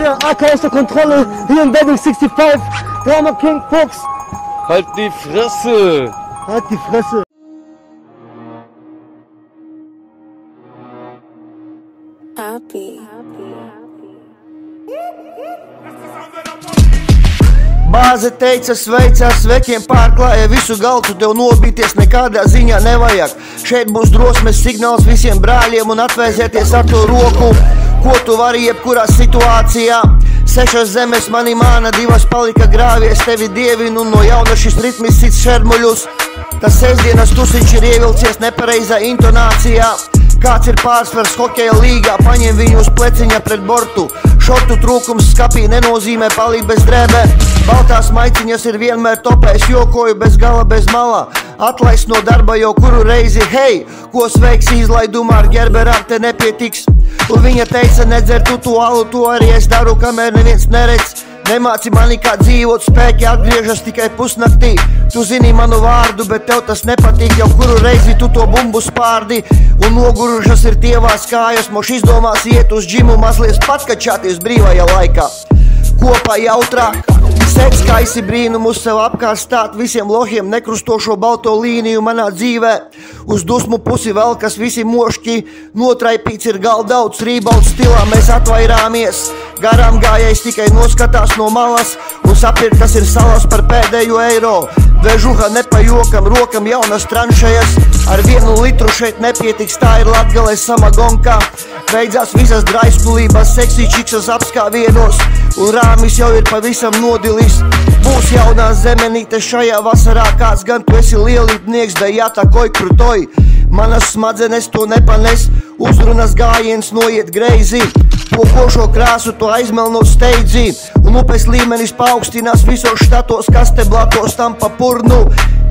hier, AK aus der Kontrolle, hier in Wedding 65, Drama King Fox. Halt die Fresse! Halt die Fresse! Happy. Bāze teica sveicās svekiem pārklāja visu galtu, tev nobīties nekādā ziņā nevajag. Šeit būs drosmes signāls visiem brāļiem un atvēsieties ar to roku, ko tu vari jebkurā situācijā. 6 zemes mani māna, 2 palika grāvies, tevi dievinu un no jauna šis ritmis cits šermuļus. Tas sestdienas tusiņš ir ievilcies nepareizā intonācijā. Kāds ir pārsvars hokeja līgā, paņem viņu uz pleciņa pret bortu. Šortu trūkums skapī nenozīmē palikt bez drēbē. Baltās maiciņas ir vienmēr topē, es jokoju bez gala, bez malā. Atlaist no darba jau kuru reizi, hei, ko sveiks izlaidumā ar gerberām te nepietiks. Un viņa teica, nedzer tu to alu, to arī es daru, kamēr neviens neredz. Nemāci mani kā dzīvot, spēki atgriežas tikai pusnaktī. Tu zini manu vārdu, bet tev tas nepatīk, jau kuru reizi tu to bumbu spārdi. Un nogurušas ir tievās kājas, moš izdomās iet uz džimu, mazliet patkačāties brīvajā laikā. Kopā jautrāk, seks kaisi brīnumus sev apkārt stāt, visiem lohiem nekrustošo balto līniju manā dzīvē. Uz dusmu pusi vēl, kas visi mošķi, notraipīts ir galdauts, rībauts stilā, mēs atvairāmies. Garām gājējs tikai noskatās no malas un sapirkt, kas ir salas par pēdējo eiro. Vežuha nepajokam, rokam jaunas tranšejas, ar 1 litru šeit nepietiks, tā ir Latgalē samagonkā. Beidzās visas draiskulības, seksī čiksas apskāvienos, un rāmis jau ir pavisam nodilis. Būs jaunā zemenīte šajā vasarā, kāds gan tu esi lielītnieks, da jātā koj krutoj. Manas smadzenes to nepanes, uzrunas gājiens noiet greizi. Pokošo krāsu to aizmelnot steidzī, un upes līmenis paaugstinās visos štatos, kas te blatos tam pa purnu.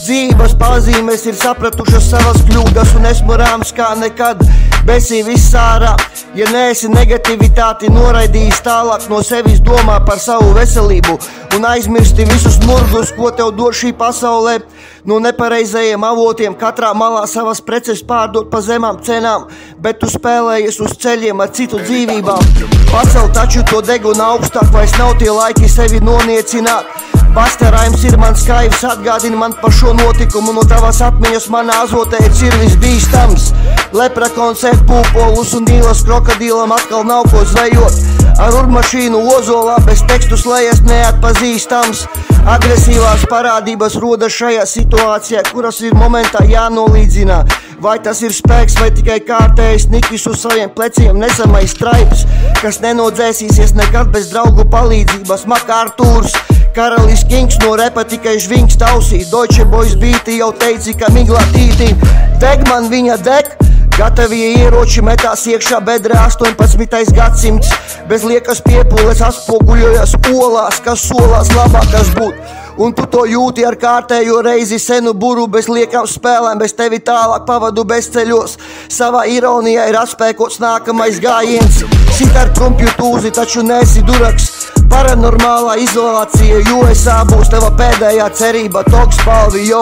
Dzīves pazīmes ir sapratušas savas kļūdas, un esmu rāms kā nekad. Besī viss ārā, ja neesi negativitāti noraidījis tālāk no sevis, domā par savu veselību un aizmirsti visus murgus, ko tev dod šī pasaulē. No nepareizajiem avotiem katrā malā savas preces pārdot pa zemām cenām, bet tu spēlējies uz ceļiem ar citu dzīvībām. Pacel taču to degunu augstāk, vairs nav tie laiki sevi noniecināt. Bastarājums ir mans kaivs, atgādina man par šo notikumu, no tavas atmiņas manā azotē ir cirvis bīstams. Leprakons ēd pūpolus un dīlas krokodīlam atkal nav ko zvejot. Ar urmašīnu ozolā bez tekstu slējas neatpazīstams. Agresīvās parādības rodas šajā situācijā, kuras ir momentā jānolīdzina. Vai tas ir spēks vai tikai kārtējs nikis uz saviem pleciem nesamais straips, kas nenodzēsīsies nekad bez draugu palīdzības. Makārtūrs, karalis Kings no repa tikai žvingst ausīs. Deutsche Boys beati jau teici, ka miglā tītī. Deg man viņa deg, gatavie ieroči metās iekšā bedrē 18. gadsimts. Bez liekas piepūles atspoguļojas olās, kas solās labākas būt. Un tu to jūti ar kārtējo reizi, senu buru bez liekām spēlēm, bez tevi tālāk pavadu bezceļos. Savā ironijā ir atspēkots nākamais gājiens. Sit ar trumpju tūzi, taču neesi duraks. Paranormālā izolācija USA būs tava pēdējā cerība, toks balvi, jo.